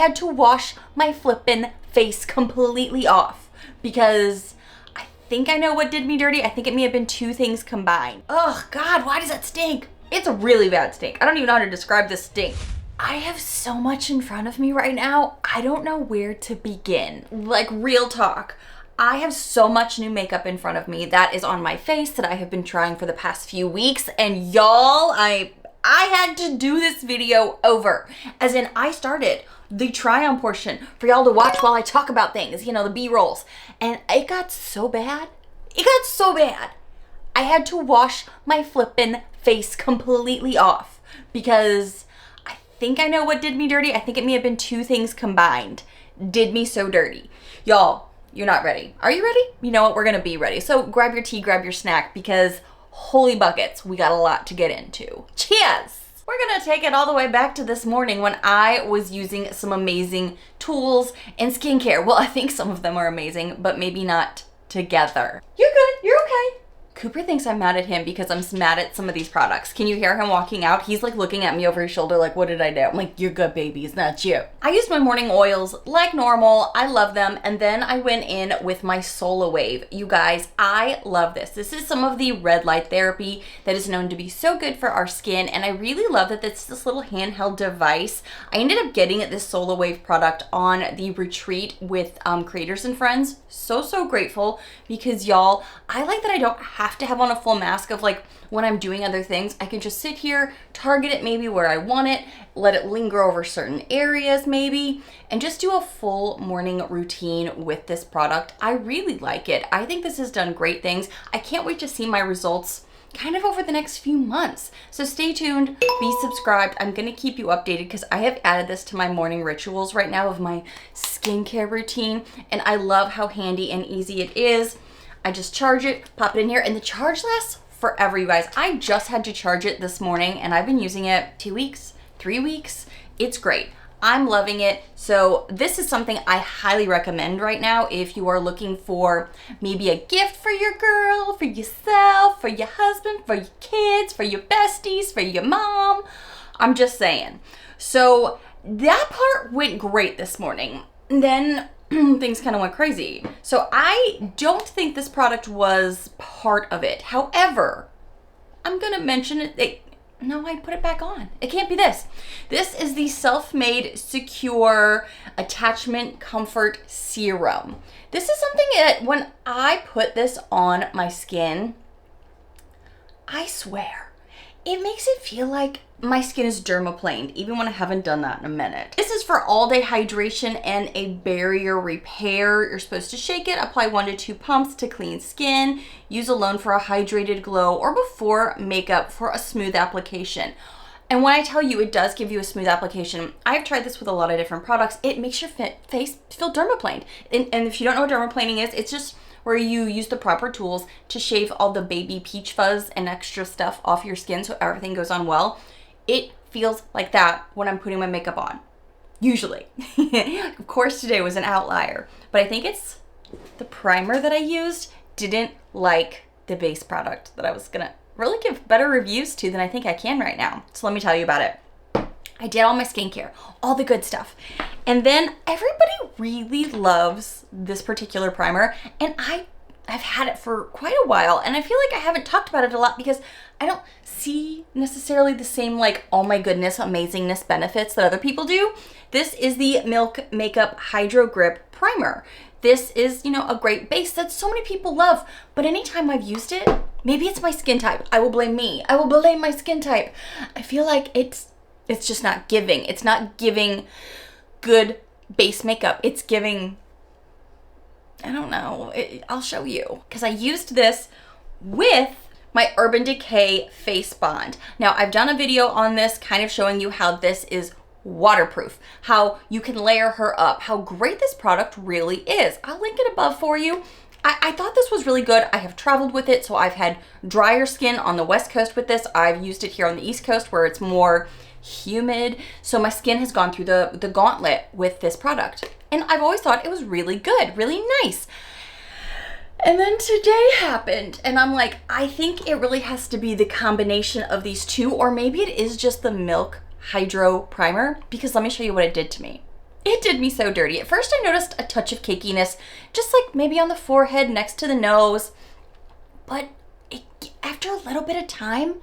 I had to wash my flippin' face completely off because I think I know what did me dirty. I think it may have been two things combined. Oh God, why does that stink? It's a really bad stink. I don't even know how to describe this stink. I have so much in front of me right now. I don't know where to begin. Like, real talk. I have so much new makeup in front of me that is on my face that I have been trying for the past few weeks. And y'all, I had to do this video over. As in, I started the try on portion for y'all to watch while I talk about things, you know, the B-rolls. And it got so bad. It got so bad. I had to wash my flippin' face completely off because I think I know what did me dirty. I think it may have been two things combined. Did me so dirty. Y'all, you're not ready. Are you ready? You know what? We're gonna be ready. So grab your tea, grab your snack, because holy buckets, we got a lot to get into. Cheers! We're gonna take it all the way back to this morning when I was using some amazing tools and skincare. Well, I think some of them are amazing, but maybe not together. You're good, you're okay. Cooper thinks I'm mad at him because I'm mad at some of these products. Can you hear him walking out? He's like looking at me over his shoulder like, what did I do? I'm like, you're good, baby, it's not you. I used my morning oils like normal. I love them. And then I went in with my Solar Wave. You guys, I love this. This is some of the red light therapy that is known to be so good for our skin. And I really love that it's this little handheld device. I ended up getting this Solar Wave product on the retreat with creators and friends. So grateful because y'all, I like that I don't have to have on a full mask of like when I'm doing other things. I can just sit here, target it maybe where I want it, let it linger over certain areas maybe, and just do a full morning routine with this product. I really like it. I think this has done great things. I can't wait to see my results kind of over the next few months. So stay tuned, be subscribed. I'm gonna keep you updated because I have added this to my morning rituals right now of my skincare routine, and I love how handy and easy it is. I just charge it, pop it in here, and the charge lasts forever, you guys. I just had to charge it this morning and I've been using it 2 weeks, 3 weeks. It's great. I'm loving it. So this is something I highly recommend right now if you are looking for maybe a gift for your girl, for yourself, for your husband, for your kids, for your besties, for your mom. I'm just saying. So that part went great this morning. And then things kind of went crazy. So I don't think this product was part of it. However, I'm gonna mention it. No, I put it back on. It can't be this. This is the Self-Made Secure Attachment Comfort Serum. This is something that when I put this on my skin, I swear, it makes it feel like my skin is dermaplaned, even when I haven't done that in a minute. This is for all day hydration and a barrier repair. You're supposed to shake it, apply 1 to 2 pumps to clean skin, use alone for a hydrated glow, or before makeup for a smooth application. And when I tell you it does give you a smooth application, I've tried this with a lot of different products. It makes your face feel dermaplaned. And if you don't know what dermaplaning is, it's just where you use the proper tools to shave all the baby peach fuzz and extra stuff off your skin so everything goes on well. It feels like that when I'm putting my makeup on, usually. Of course, today was an outlier, but I think it's the primer that I used didn't like the base product that I was gonna really give better reviews to than I think I can right now. So let me tell you about it. I did all my skincare, all the good stuff. And then everybody really loves this particular primer, and I've had it for quite a while, and I feel like I haven't talked about it a lot because I don't see necessarily the same like, oh my goodness, amazingness benefits that other people do. This is the Milk Makeup Hydro Grip Primer. This is, you know, a great base that so many people love, but anytime I've used it, maybe it's my skin type. I will blame me. I will blame my skin type. I feel like it's just not giving. It's not giving good base makeup. It's giving, I don't know, I'll show you. Because I used this with my Urban Decay Face Bond. Now, I've done a video on this kind of showing you how this is waterproof, how you can layer her up, how great this product really is. I'll link it above for you. I thought this was really good. I have traveled with it, so I've had drier skin on the West Coast with this. I've used it here on the East Coast where it's more humid. So my skin has gone through the gauntlet with this product. And I've always thought it was really good, really nice. And then today happened, and I'm like, I think it really has to be the combination of these two, or maybe it is just the Milk Hydro Primer, because let me show you what it did to me. It did me so dirty. At first I noticed a touch of cakiness, just like maybe on the forehead next to the nose. But after a little bit of time,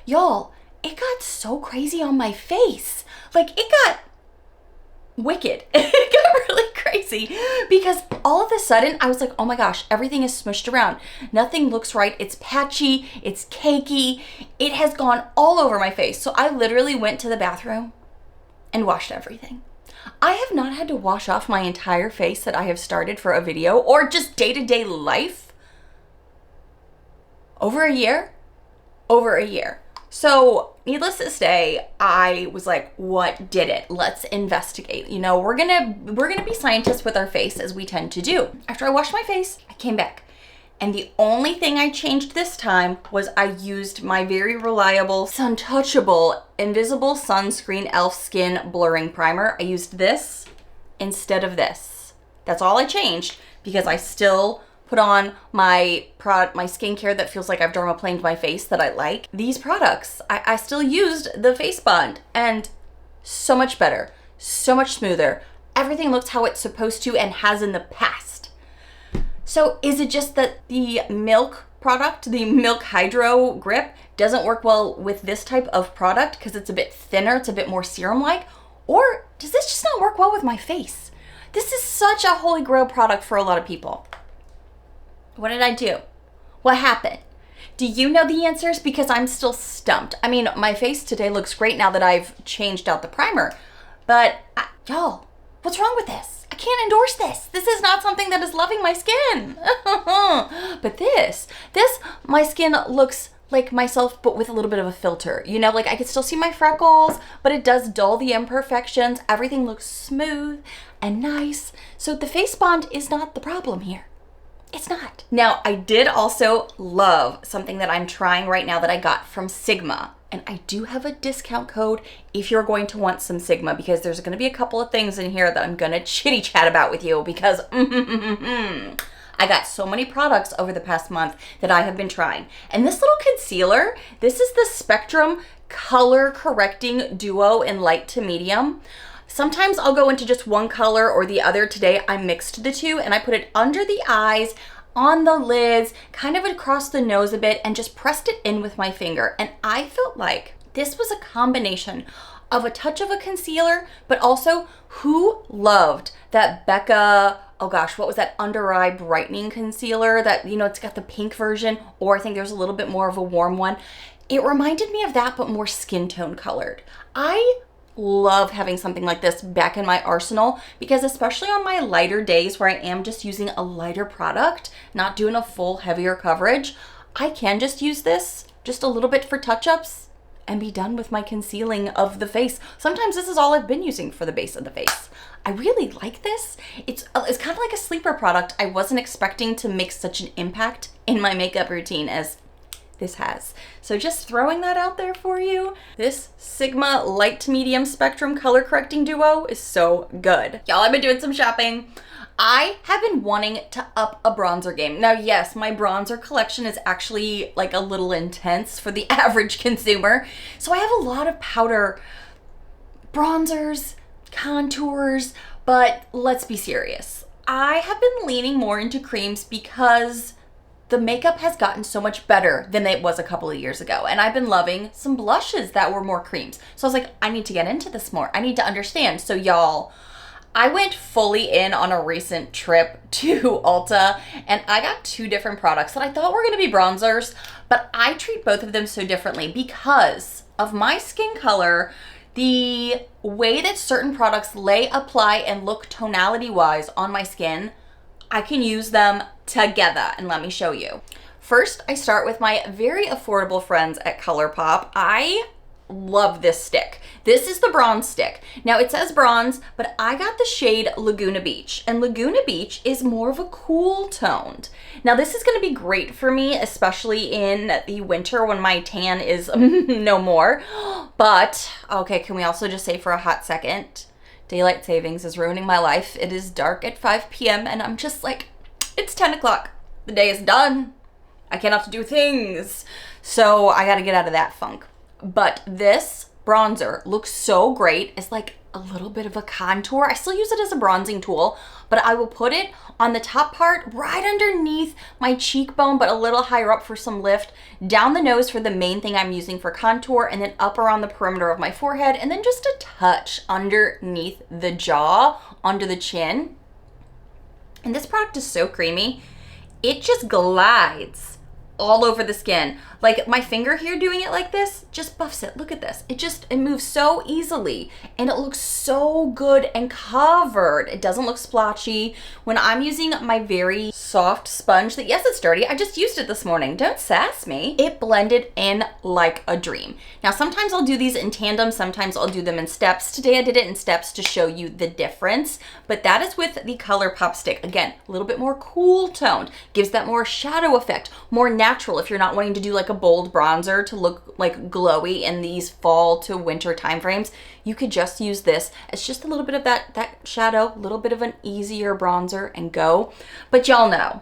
y'all, it got so crazy on my face. Like, it got wicked. It got really crazy because all of a sudden I was like, oh my gosh, everything is smushed around. Nothing looks right. It's patchy. It's cakey. It has gone all over my face. So I literally went to the bathroom and washed everything. I have not had to wash off my entire face that I have started for a video or just day-to-day life over a year. So needless to say, I was like, what did it? Let's investigate. You know, we're gonna be scientists with our face, as we tend to do. After I washed my face, I came back. And the only thing I changed this time was I used my very reliable, Suntouchable Invisible Sunscreen Elf Skin Blurring Primer. I used this instead of this. That's all I changed because I still put on my skincare that feels like I've dermaplaned my face that I like. These products, I still used the face bond and so much better, so much smoother. Everything looks how it's supposed to and has in the past. So is it just that the Milk product, the Milk Hydro Grip, doesn't work well with this type of product because it's a bit thinner, it's a bit more serum-like? Or does this just not work well with my face? This is such a holy grail product for a lot of people. What did I do? What happened? Do you know the answers? Because I'm still stumped. I mean, my face today looks great now that I've changed out the primer. But y'all, what's wrong with this? I can't endorse this. This is not something that is loving my skin. But this, my skin looks like myself, but with a little bit of a filter. You know, like I can still see my freckles, but it does dull the imperfections. Everything looks smooth and nice. So the face bond is not the problem here. It's not. Now, I did also love something that I'm trying right now that I got from Sigma. And I do have a discount code if you're going to want some Sigma, because there's going to be a couple of things in here that I'm going to chitty chat about with you because I got so many products over the past month that I have been trying. And this little concealer, this is the Spectrum Color Correcting Duo in light to medium. Sometimes I'll go into just one color or the other. Today I mixed the two and I put it under the eyes, on the lids, kind of across the nose a bit, and just pressed it in with my finger. And I felt like this was a combination of a touch of a concealer, but also who loved that Becca, oh gosh, what was that under eye brightening concealer that, you know, it's got the pink version, or I think there's a little bit more of a warm one. It reminded me of that, but more skin tone colored. I love having something like this back in my arsenal because especially on my lighter days where I am just using a lighter product, not doing a full heavier coverage, I can just use this just a little bit for touch-ups and be done with my concealing of the face. Sometimes this is all I've been using for the base of the face. I really like this. It's kind of like a sleeper product. I wasn't expecting to make such an impact in my makeup routine as this has. So just throwing that out there for you. This Sigma light to medium spectrum color correcting duo is so good. Y'all, I've been doing some shopping. I have been wanting to up a bronzer game. Now, yes, my bronzer collection is actually like a little intense for the average consumer. So I have a lot of powder bronzers, contours, but let's be serious. I have been leaning more into creams because the makeup has gotten so much better than it was a couple of years ago. And I've been loving some blushes that were more creams. So I was like, I need to get into this more. I need to understand. So y'all, I went fully in on a recent trip to Ulta and I got two different products that I thought were gonna be bronzers, but I treat both of them so differently because of my skin color, the way that certain products lay, apply, and look tonality-wise on my skin, I can use them together, and let me show you. First, I start with my very affordable friends at ColourPop. I love this stick. This is the bronze stick. Now it says bronze, but I got the shade Laguna Beach, and Laguna Beach is more of a cool toned. Now this is gonna be great for me, especially in the winter when my tan is no more. But, okay, can we also just say for a hot second, daylight savings is ruining my life. It is dark at 5 p.m. and I'm just like, it's 10 o'clock. The day is done. I cannot do things. So I gotta get out of that funk. But this bronzer looks so great. It's like a little bit of a contour. I still use it as a bronzing tool, but I will put it on the top part right underneath my cheekbone, but a little higher up for some lift, down the nose for the main thing I'm using for contour, and then up around the perimeter of my forehead, and then just a touch underneath the jaw, under the chin. And this product is so creamy. It just glides all over the skin. Like my finger here doing it like this just buffs it. Look at this. It moves so easily and it looks so good and covered. It doesn't look splotchy. When I'm using my very soft sponge that, yes, it's dirty. I just used it this morning. Don't sass me. It blended in like a dream. Now, sometimes I'll do these in tandem. Sometimes I'll do them in steps. Today I did it in steps to show you the difference, but that is with the ColourPop stick. Again, a little bit more cool toned, gives that more shadow effect, more natural if you're not wanting to do like a bold bronzer to look like glowy in these fall to winter time frames. You could just use this as just a little bit of that shadow, a little bit of an easier bronzer and go. But y'all know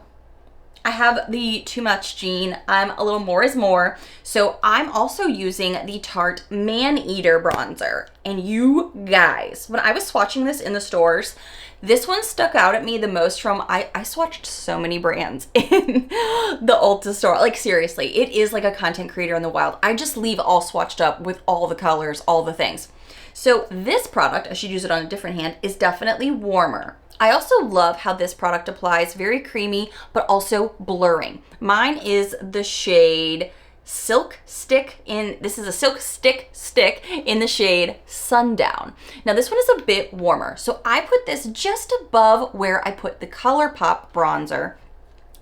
I have the Too Much gene. I'm a little more is more. So I'm also using the Tarte Man Eater bronzer. And you guys, when I was swatching this in the stores, this one stuck out at me the most from, I swatched so many brands in the Ulta store. Like seriously, it is like a content creator in the wild. I just leave all swatched up with all the colors, all the things. So this product, I should use it on a different hand, is definitely warmer. I also love how this product applies, very creamy, but also blurring. Mine is the shade Silk Stick this is a Silk Stick in the shade Sundown. Now this one is a bit warmer, so I put this just above where I put the ColourPop bronzer.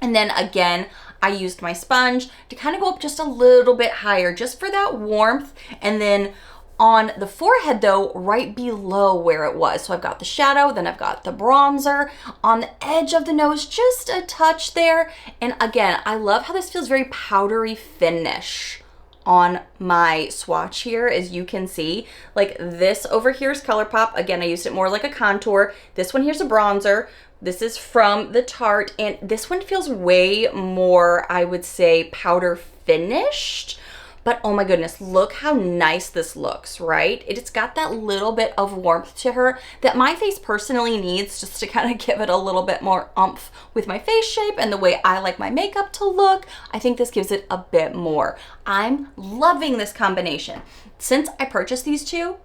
And then again, I used my sponge to kind of go up just a little bit higher, just for that warmth. And then on the forehead though, right below where it was. So I've got the shadow, then I've got the bronzer on the edge of the nose, just a touch there. And again, I love how this feels very powdery finish on my swatch here, as you can see. Like this over here is ColourPop. Again, I used it more like a contour. This one here's a bronzer. This is from the Tarte, and this one feels way more, I would say, powder finished. But oh my goodness, look how nice this looks, right? It's got that little bit of warmth to her that my face personally needs, just to kind of give it a little bit more oomph with my face shape and the way I like my makeup to look. I think this gives it a bit more. I'm loving this combination. Since I purchased these two,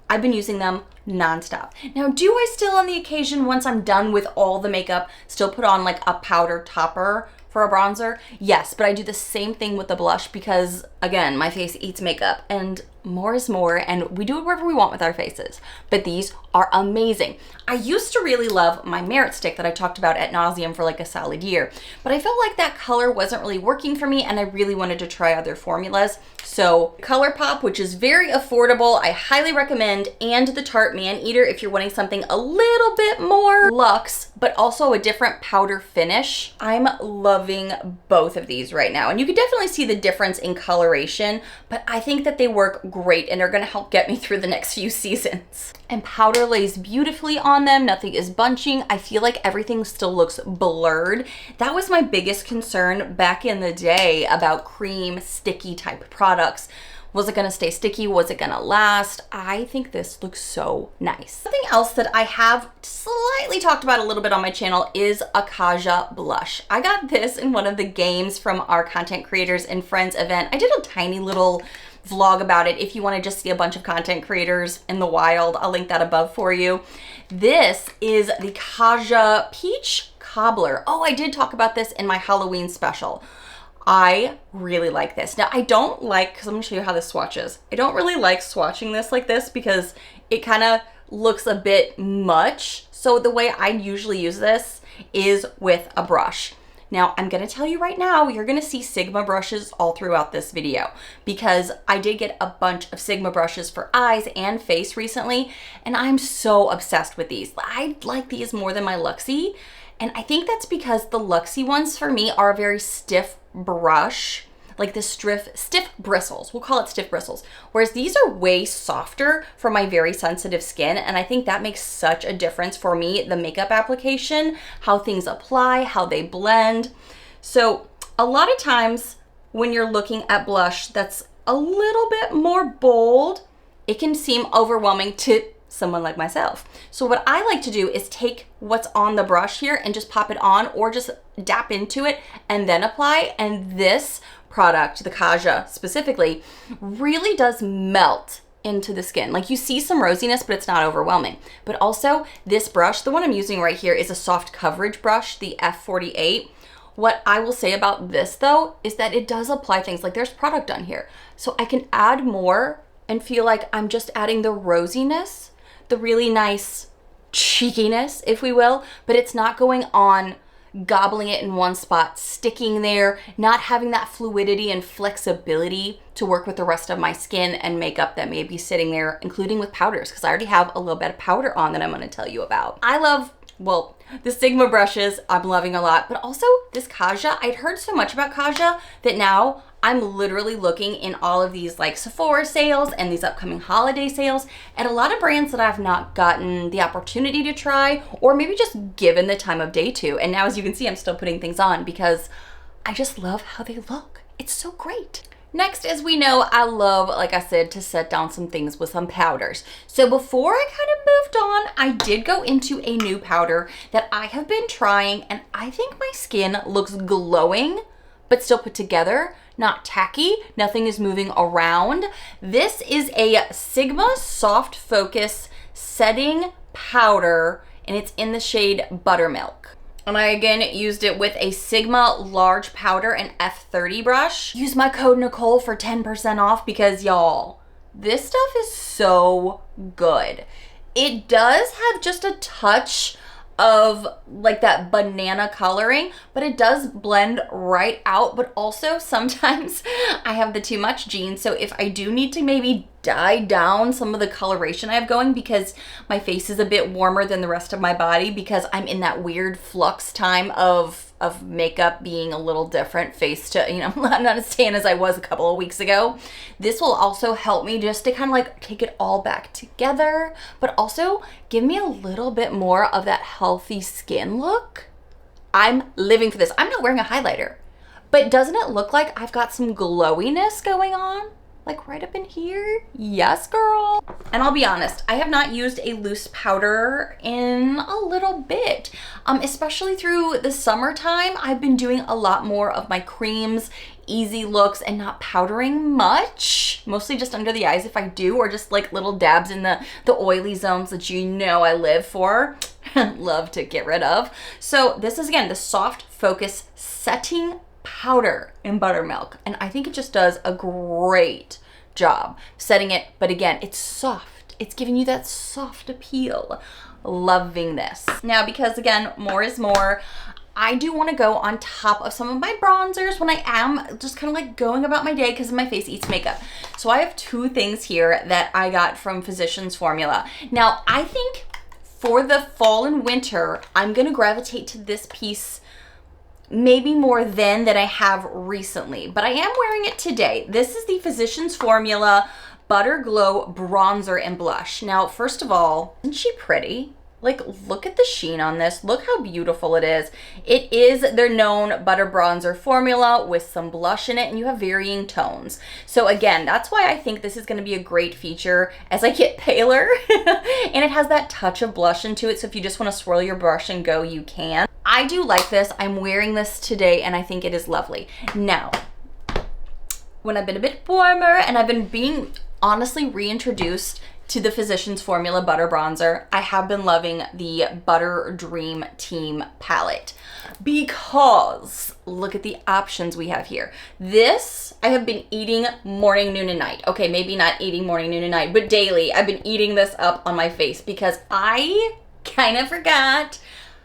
I've been using them nonstop. Now, do I still on the occasion, once I'm done with all the makeup, still put on like a powder topper for a bronzer? Yes, but I do the same thing with the blush because, again, my face eats makeup and more is more, and we do it wherever we want with our faces. But these are amazing. I used to really love my Merit stick that I talked about ad nauseum for like a solid year, but I felt like that color wasn't really working for me and I really wanted to try other formulas. So ColourPop, which is very affordable, I highly recommend, and the Tarte Man Eater if you're wanting something a little bit more luxe, but also a different powder finish. I'm loving both of these right now. And you can definitely see the difference in coloration, but I think that they work great and are gonna help get me through the next few seasons. And powder lays beautifully on them. Nothing is bunching. I feel like everything still looks blurred. That was my biggest concern back in the day about cream, sticky type products. Was it gonna stay sticky? Was it gonna last? I think this looks so nice. Something else that I have slightly talked about a little bit on my channel is a Kaja blush. I got this in one of the games from our Content Creators and Friends event. I did a tiny little vlog about it. If you want to just see a bunch of content creators in the wild, I'll link that above for you. This is the Kaja Peach Cobbler. Oh, I did talk about this in my Halloween special. I really like this. Now, I don't like, because I'm going to show you how this swatches. I don't really like swatching this like this because it kind of looks a bit much. So the way I usually use this is with a brush. Now, I'm gonna tell you right now, you're gonna see Sigma brushes all throughout this video because I did get a bunch of Sigma brushes for eyes and face recently, and I'm so obsessed with these. I like these more than my Luxie, and I think that's because the Luxie ones for me are a very stiff brush, like the stiff bristles. We'll call it stiff bristles. Whereas these are way softer for my very sensitive skin. And I think that makes such a difference for me, the makeup application, how things apply, how they blend. So a lot of times when you're looking at blush that's a little bit more bold, it can seem overwhelming to someone like myself. So what I like to do is take what's on the brush here and just pop it on, or just dap into it and then apply. And this product, the Kaja specifically, really does melt into the skin. Like, you see some rosiness, but it's not overwhelming. But also this brush, the one I'm using right here, is a soft coverage brush, the F48. What I will say about this though is that it does apply things, like there's product on here. So I can add more and feel like I'm just adding the rosiness, the really nice cheekiness, if we will, but it's not going on, gobbling it in one spot, sticking there, not having that fluidity and flexibility to work with the rest of my skin and makeup that may be sitting there, including with powders, because I already have a little bit of powder on that I'm going to tell you about. I love, well, the Sigma brushes, I'm loving a lot, but also this Kaja. I'd heard so much about Kaja that now I'm literally looking in all of these like Sephora sales and these upcoming holiday sales at a lot of brands that I've not gotten the opportunity to try, or maybe just given the time of day to. And now, as you can see, I'm still putting things on because I just love how they look. It's so great. Next, as we know, I love, like I said, to set down some things with some powders. So before I kind of moved on, I did go into a new powder that I have been trying, and I think my skin looks glowing, but still put together, not tacky, nothing is moving around. This is a Sigma Soft Focus Setting Powder, and it's in the shade Buttermilk. And I again used it with a Sigma large powder and F30 brush. Use my code Nichole for 10% off because y'all, this stuff is so good. It does have just a touch of like that banana coloring, but it does blend right out. But also sometimes I have the too much genes, so if I do need to maybe dye down some of the coloration I have going, because my face is a bit warmer than the rest of my body, because I'm in that weird flux time of makeup being a little different, face to, you know, I'm not as tan as I was a couple of weeks ago. This will also help me just to kind of like take it all back together, but also give me a little bit more of that healthy skin look. I'm living for this. I'm not wearing a highlighter, but doesn't it look like I've got some glowiness going on? Like right up in here? Yes, girl. And I'll be honest, I have not used a loose powder in a little bit. Especially through the summertime, I've been doing a lot more of my creams, easy looks, and not powdering much. Mostly just under the eyes if I do, or just like little dabs in the oily zones that you know I live for. Love to get rid of. So this is, again, the Soft Focus Setting Powder in Buttermilk, and I think it just does a great job setting it. But again, it's soft, it's giving you that soft appeal. Loving this. Now, because again, more is more, I do want to go on top of some of my bronzers when I am just kind of like going about my day, because my face eats makeup. So I have two things here that I got from Physicians Formula. Now, I think for the fall and winter, I'm gonna gravitate to this piece maybe more than I have recently, but I am wearing it today. This is the Physicians Formula Butter Glow Bronzer and Blush. Now, first of all, isn't she pretty? Like, look at the sheen on this. Look how beautiful it is. It is their known butter bronzer formula with some blush in it, and you have varying tones. So again, that's why I think this is gonna be a great feature as I get paler. And it has that touch of blush into it, so if you just wanna swirl your brush and go, you can. I do like this. I'm wearing this today, and I think it is lovely. Now, when I've been a bit warmer and I've been being honestly reintroduced to the Physicians Formula Butter Bronzer, I have been loving the Butter Dream Team palette, because look at the options we have here. This, I have been eating morning, noon, and night. Okay, maybe not eating morning, noon, and night, but daily. I've been eating this up on my face because I kind of forgot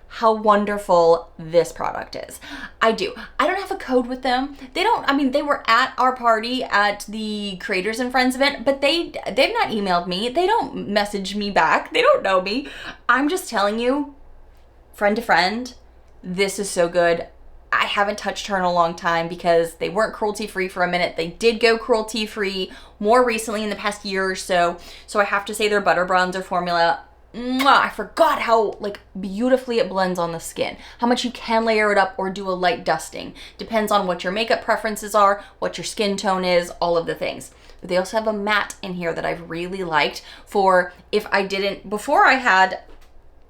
how wonderful this product is. I do. I don't have a code with them. They don't, I mean, they were at our party at the Creators and Friends event, but they've not emailed me. They don't message me back. They don't know me. I'm just telling you, friend to friend, this is so good. I haven't touched her in a long time because they weren't cruelty-free for a minute. They did go cruelty-free more recently in the past year or so. So I have to say their butter bronzer formula I forgot how like beautifully it blends on the skin. How much you can layer it up or do a light dusting. Depends on what your makeup preferences are, what your skin tone is, all of the things. But they also have a matte in here that I've really liked for if I didn't, before I had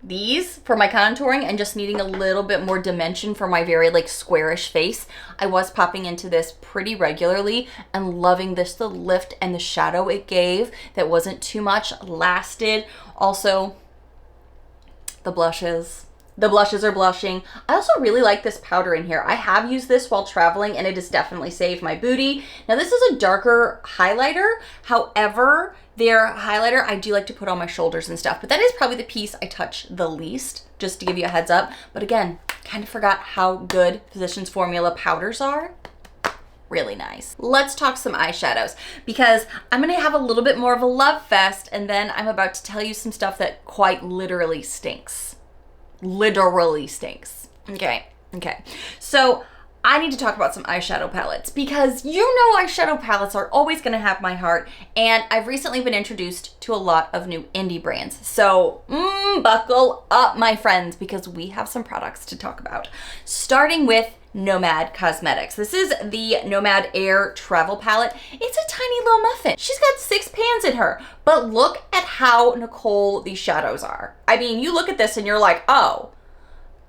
these for my contouring and just needing a little bit more dimension for my very like squarish face, I was popping into this pretty regularly and loving this, the lift and the shadow it gave that wasn't too much, lasted. Also, the blushes. The blushes are blushing. I also really like this powder in here. I have used this while traveling and it has definitely saved my booty. Now this is a darker highlighter. However, their highlighter I do like to put on my shoulders and stuff, but that is probably the piece I touch the least, just to give you a heads up. But again, kind of forgot how good Physicians Formula powders are. Really nice. Let's talk some eyeshadows because I'm gonna have a little bit more of a love fest and then I'm about to tell you some stuff that quite literally stinks. Literally stinks. Okay. So I need to talk about some eyeshadow palettes because you know eyeshadow palettes are always gonna have my heart, and I've recently been introduced to a lot of new indie brands. So buckle up, my friends, because we have some products to talk about. Starting with Nomad Cosmetics. This is the Nomad Air Travel Palette. It's a tiny little muffin. She's got 6 pans in her, but look at how Nichole these shadows are. I mean, you look at this and you're like, oh,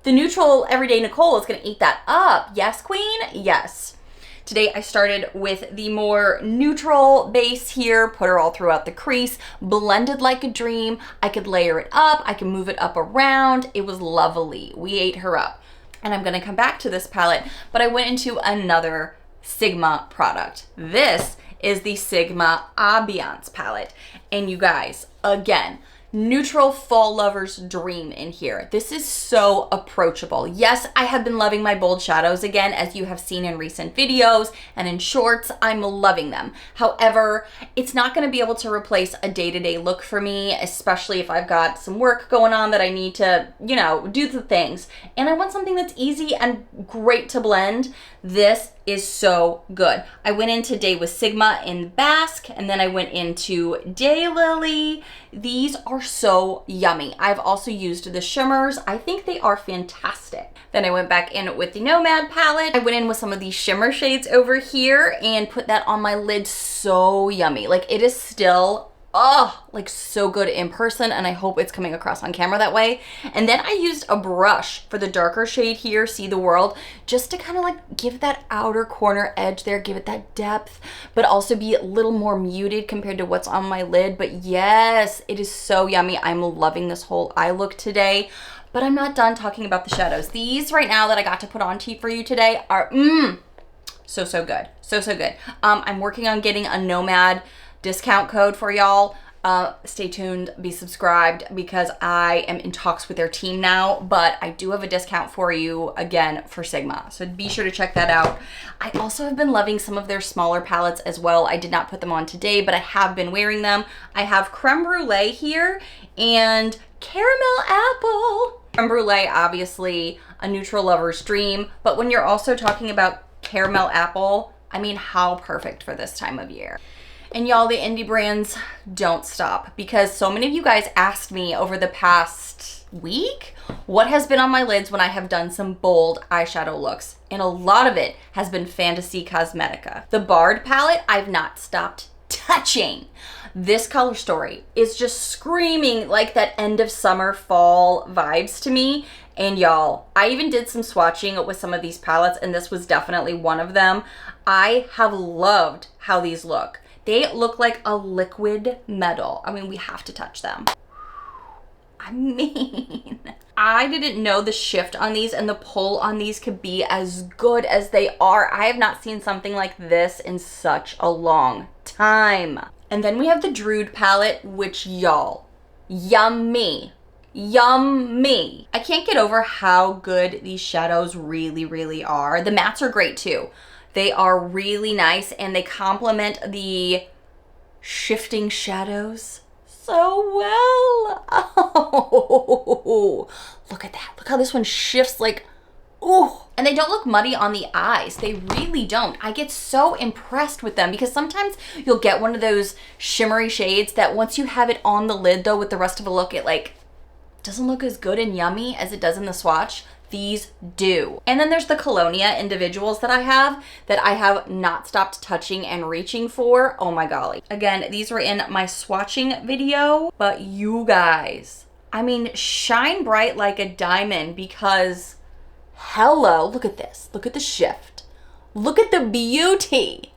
the neutral everyday Nichole is gonna eat that up. Yes, queen? Yes. Today I started with the more neutral base here, put her all throughout the crease, blended like a dream. I could layer it up, I can move it up around. It was lovely. We ate her up. And I'm gonna come back to this palette, but I went into another Sigma product. This is the Sigma Ambiance palette. And you guys, again, neutral fall lover's dream in here. This is so approachable. Yes, I have been loving my bold shadows again, as you have seen in recent videos and in shorts. I'm loving them. However, it's not going to be able to replace a day-to-day look for me, especially if I've got some work going on that I need to, you know, do the things. And I want something that's easy and great to blend. This is so good. I went in today with Sigma in Basque, and then I went into Daylily. These are so yummy. I've also used the shimmers. I think they are fantastic. Then I went back in with the Nomad palette. I went in with some of these shimmer shades over here and put that on my lid. So yummy. Like, it is still, oh, like so good in person, and I hope it's coming across on camera that way. And then I used a brush for the darker shade here, See the World, just to kind of like give that outer corner edge there, give it that depth, but also be a little more muted compared to what's on my lid. But yes, it is so yummy. I'm loving this whole eye look today. But I'm not done talking about the shadows. These right now that I got to put on for you today are so good. So good. I'm working on getting a Nomad discount code for y'all. Stay tuned, be subscribed, because I am in talks with their team now, but I do have a discount for you again for Sigma, so be sure to check that out. I also have been loving some of their smaller palettes as well. I did not put them on today, but I have been wearing them. I have Creme Brulee here and Caramel Apple. Creme Brulee, obviously a neutral lover's dream, but when you're also talking about Caramel Apple, I mean, how perfect for this time of year. And y'all, the indie brands don't stop, because so many of you guys asked me over the past week what has been on my lids when I have done some bold eyeshadow looks. And a lot of it has been Fantasy Cosmetica. The Bard palette, I've not stopped touching. This color story is just screaming like that end of summer fall vibes to me. And y'all, I even did some swatching with some of these palettes, and this was definitely one of them. I have loved how these look. They look like a liquid metal. I mean, we have to touch them. I mean, I didn't know the shift on these and the pull on these could be as good as they are. I have not seen something like this in such a long time. And then we have the Druid palette, which y'all, yummy. Yummy. I can't get over how good these shadows really are. The mattes are great too. They are really nice, and they complement the shifting shadows so well. Oh, look at that. Look how this one shifts like, ooh. And they don't look muddy on the eyes. They really don't. I get so impressed with them, because sometimes you'll get one of those shimmery shades that once you have it on the lid though with the rest of a look, it like doesn't look as good and yummy as it does in the swatch. These do. And then there's the Colonia individuals that I have not stopped touching and reaching for. Oh my golly. Again, these were in my swatching video, but you guys, I mean, shine bright like a diamond because hello, look at this. Look at the shift. Look at the beauty.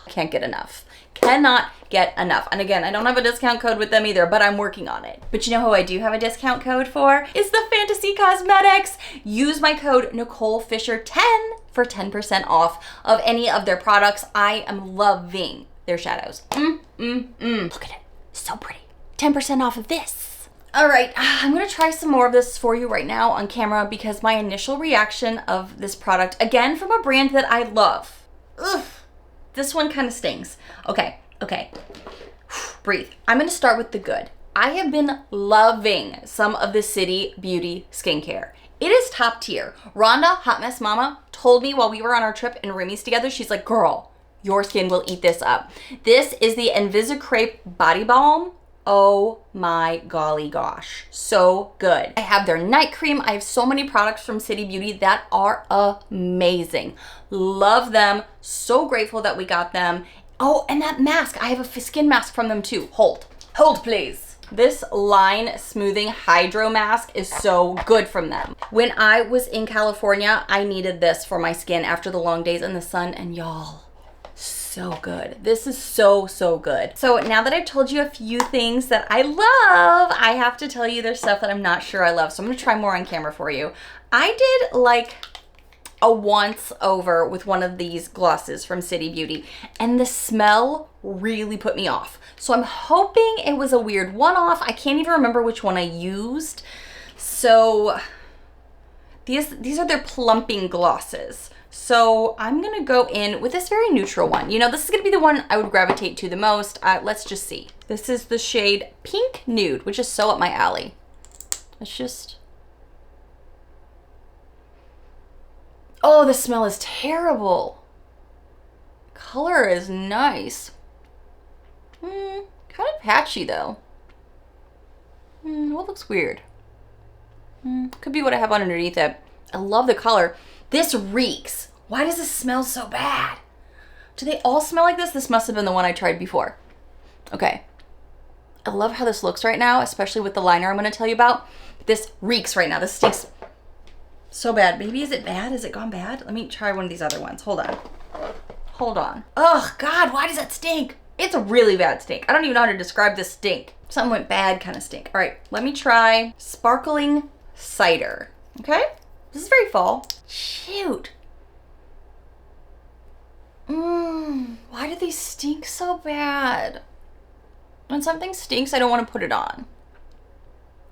Can't get enough. Cannot get enough. And again, I don't have a discount code with them either, but I'm working on it. But you know who I do have a discount code for? Is the Fantasy Cosmetics. Use my code NicholeFisher10 for 10% off of any of their products. I am loving their shadows. Look at it. So pretty. 10% off of this. All right, I'm gonna try some more of this for you right now on camera because my initial reaction of this product, again, from a brand that I love. Ugh. This one kind of stings. Okay. Breathe. I'm gonna start with the good. I have been loving some of the City Beauty skincare. It is top tier. Rhonda, Hot Mess Mama, told me while we were on our trip in Remy's together, she's like, girl, your skin will eat this up. This is the Invisicrepe Body Balm. Oh my golly gosh, so good. I have their night cream. I have so many products from City Beauty that are amazing. Love them, so grateful that we got them. Oh, and that mask, I have a skin mask from them too. Hold please. This line smoothing hydro mask is so good from them. When I was in California, I needed this for my skin after the long days in the sun, and y'all, so good. This is so good. So now that I've told you a few things that I love, I have to tell you there's stuff that I'm not sure I love. So I'm gonna try more on camera for you. I did like a once over with one of these glosses from City Beauty, and the smell really put me off. So I'm hoping it was a weird one-off. I can't even remember which one I used. So these are their plumping glosses. So I'm gonna go in with this very neutral one. You know, this is gonna be the one I would gravitate to the most. Let's just see. This is the shade Pink Nude, which is so up my alley. Let's just, oh, the smell is terrible. Color is nice. Kind of patchy though. What looks weird? Could be what I have underneath it. I love the color. This reeks. Why does this smell so bad? Do they all smell like this? This must have been the one I tried before. Okay. I love how this looks right now, especially with the liner I'm gonna tell you about. This reeks right now. This stinks so bad. Maybe, is it bad? Is it gone bad? Let me try one of these other ones. Hold on. Oh God, why does that stink? It's a really bad stink. I don't even know how to describe this stink. Something went bad kind of stink. All right, let me try Sparkling Cider. Okay? This is very fall. Shoot. Why do these stink so bad? When something stinks, I don't want to put it on.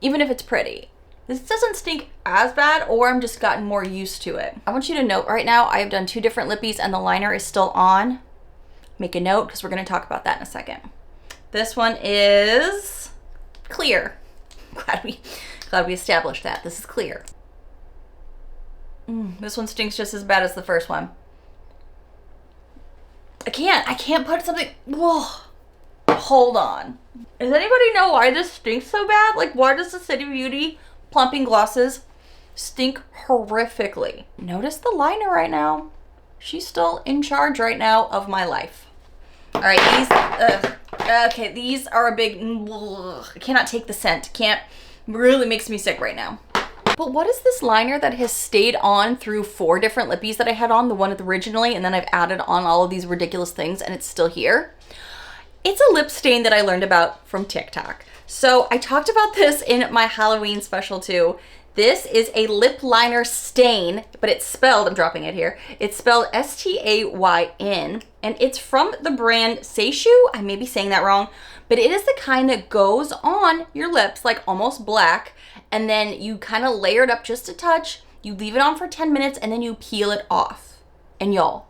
Even if it's pretty. This doesn't stink as bad, or I'm just gotten more used to it. I want you to note right now, I have done 2 different lippies and the liner is still on. Make a note because we're going to talk about that in a second. This one is clear. Glad we established that. This is clear. This one stinks just as bad as the first one. I can't put something, whoa. Hold on. Does anybody know why this stinks so bad? Like, why does the City Beauty plumping glosses stink horrifically? Notice the liner right now. She's still in charge right now of my life. All right, okay, these are a big, I cannot take the scent. Really makes me sick right now. But what is this liner that has stayed on through 4 different lippies that I had on, the one originally, and then I've added on all of these ridiculous things and it's still here? It's a lip stain that I learned about from TikTok. So I talked about this in my Halloween special too. This is a lip liner stain, but it's spelled, I'm dropping it here, it's spelled S-T-A-Y-N, and it's from the brand Seishu. I may be saying that wrong, but it is the kind that goes on your lips like almost black, and then you kind of layer it up just a touch, you leave it on for 10 minutes, and then you peel it off. And y'all,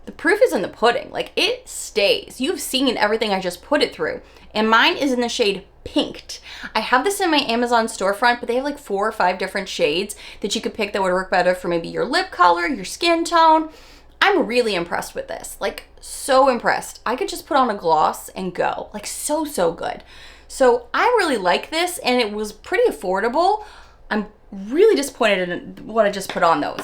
the proof is in the pudding. Like, it stays. You've seen everything I just put it through. And mine is in the shade Pinked. I have this in my Amazon storefront, but they have like 4 or 5 different shades that you could pick that would work better for maybe your lip color, your skin tone. I'm really impressed with this. Like, so impressed. I could just put on a gloss and go. Like, so good. So I really like this, and it was pretty affordable. I'm really disappointed in what I just put on though.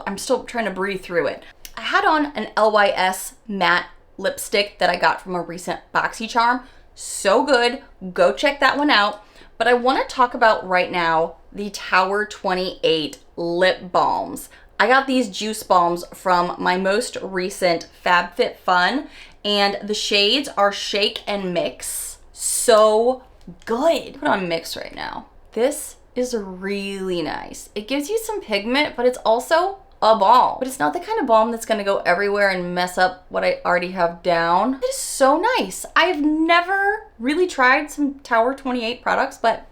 I'm still trying to breathe through it. I had on an LYS matte lipstick that I got from a recent BoxyCharm. So good, go check that one out. But I wanna talk about right now the Tower 28 lip balms. I got these juice balms from my most recent FabFitFun, and the shades are Shake and Mix. So good. Put on Mix right now. This is really nice. It gives you some pigment, but it's also a balm. But it's not the kind of balm that's gonna go everywhere and mess up what I already have down. It is so nice. I've never really tried some Tower 28 products, but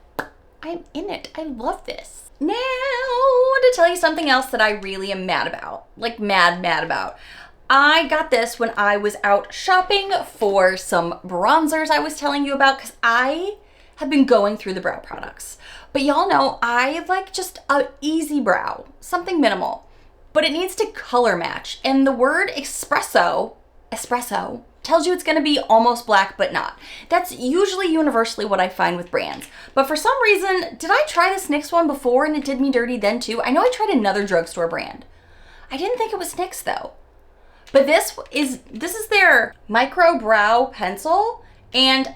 I'm in it. I love this. Now, to tell you something else that I really am mad about. Like mad about. I got this when I was out shopping for some bronzers I was telling you about, because I have been going through the brow products. But y'all know I like just a easy brow, something minimal. But it needs to color match. And the word espresso tells you it's gonna be almost black, but not. That's usually universally what I find with brands. But for some reason, did I try this NYX one before and it did me dirty then too? I know I tried another drugstore brand. I didn't think it was NYX though. But this is their micro brow pencil, and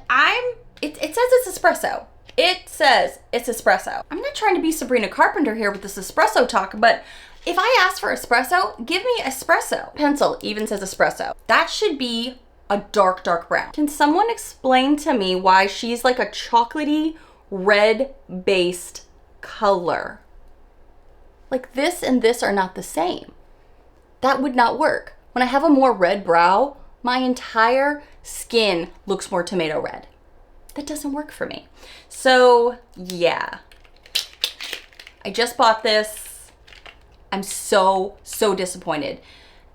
it says it's espresso. It says it's espresso. I'm not trying to be Sabrina Carpenter here with this espresso talk, but if I ask for espresso, give me espresso. Pencil even says espresso. That should be a dark brown. Can someone explain to me why she's like a chocolatey red based color? Like this and this are not the same. That would not work. When I have a more red brow, my entire skin looks more tomato red. That doesn't work for me. So yeah, I just bought this. I'm so disappointed.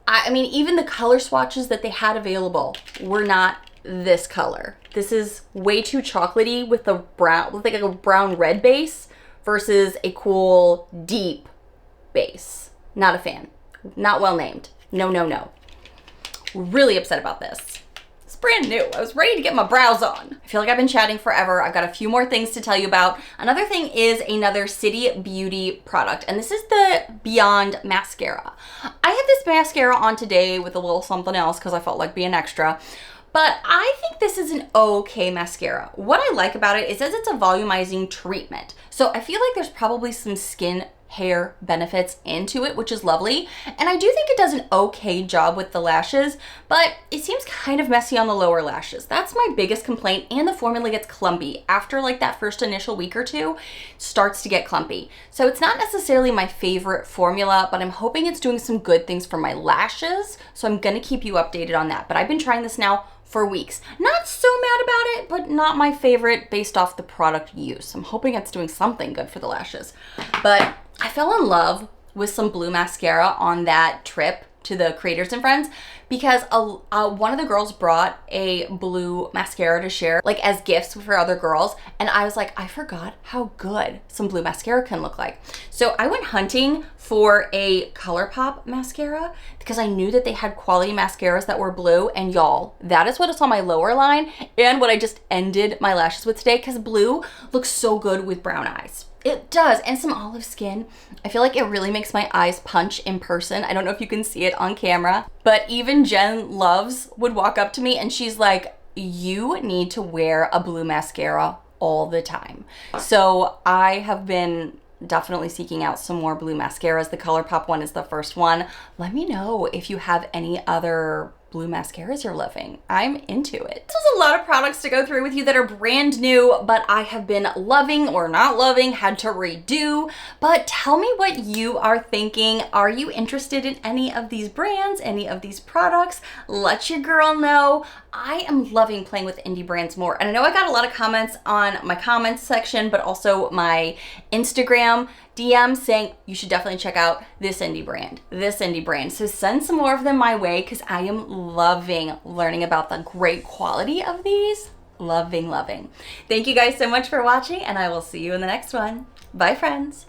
I mean, even the color swatches that they had available were not this color. This is way too chocolatey with a brown, with like a brown red base versus a cool deep base. Not a fan. Not well named. No. Really upset about this. It's brand new. I was ready to get my brows on. I feel like I've been chatting forever. I've got a few more things to tell you about. Another thing is another City Beauty product, and this is the Beyond Mascara. I have this mascara on today with a little something else because I felt like being extra. But I think this is an okay mascara. What I like about it is that it's a volumizing treatment. So I feel like there's probably some skin hair benefits into it, which is lovely. And I do think it does an okay job with the lashes, but it seems kind of messy on the lower lashes. That's my biggest complaint, and the formula gets clumpy. After like that first initial week or two, it starts to get clumpy. So it's not necessarily my favorite formula, but I'm hoping it's doing some good things for my lashes. So I'm gonna keep you updated on that. But I've been trying this now for weeks. Not so mad about it, but not my favorite based off the product use. I'm hoping it's doing something good for the lashes. But I fell in love with some blue mascara on that trip to the Creators and Friends because one of the girls brought a blue mascara to share like as gifts for other girls, and I was like, I forgot how good some blue mascara can look like. So I went hunting for a ColourPop mascara because I knew that they had quality mascaras that were blue, and y'all, that is what is on my lower line and what I just ended my lashes with today, because blue looks so good with brown eyes. It does, and some olive skin. I feel like it really makes my eyes punch in person. I don't know if you can see it on camera, but even Jen Loves would walk up to me and she's like, you need to wear a blue mascara all the time. So I have been definitely seeking out some more blue mascaras. The ColourPop one is the first one. Let me know if you have any other blue mascaras you're loving. I'm into it. This was a lot of products to go through with you that are brand new, but I have been loving or not loving, had to redo. But tell me what you are thinking. Are you interested in any of these brands, any of these products? Let your girl know. I am loving playing with indie brands more. And I know I got a lot of comments on my comments section, but also my Instagram DM saying you should definitely check out this indie brand. So send some more of them my way because I am loving learning about the great quality of these. Loving. Thank you guys so much for watching, and I will see you in the next one. Bye, friends.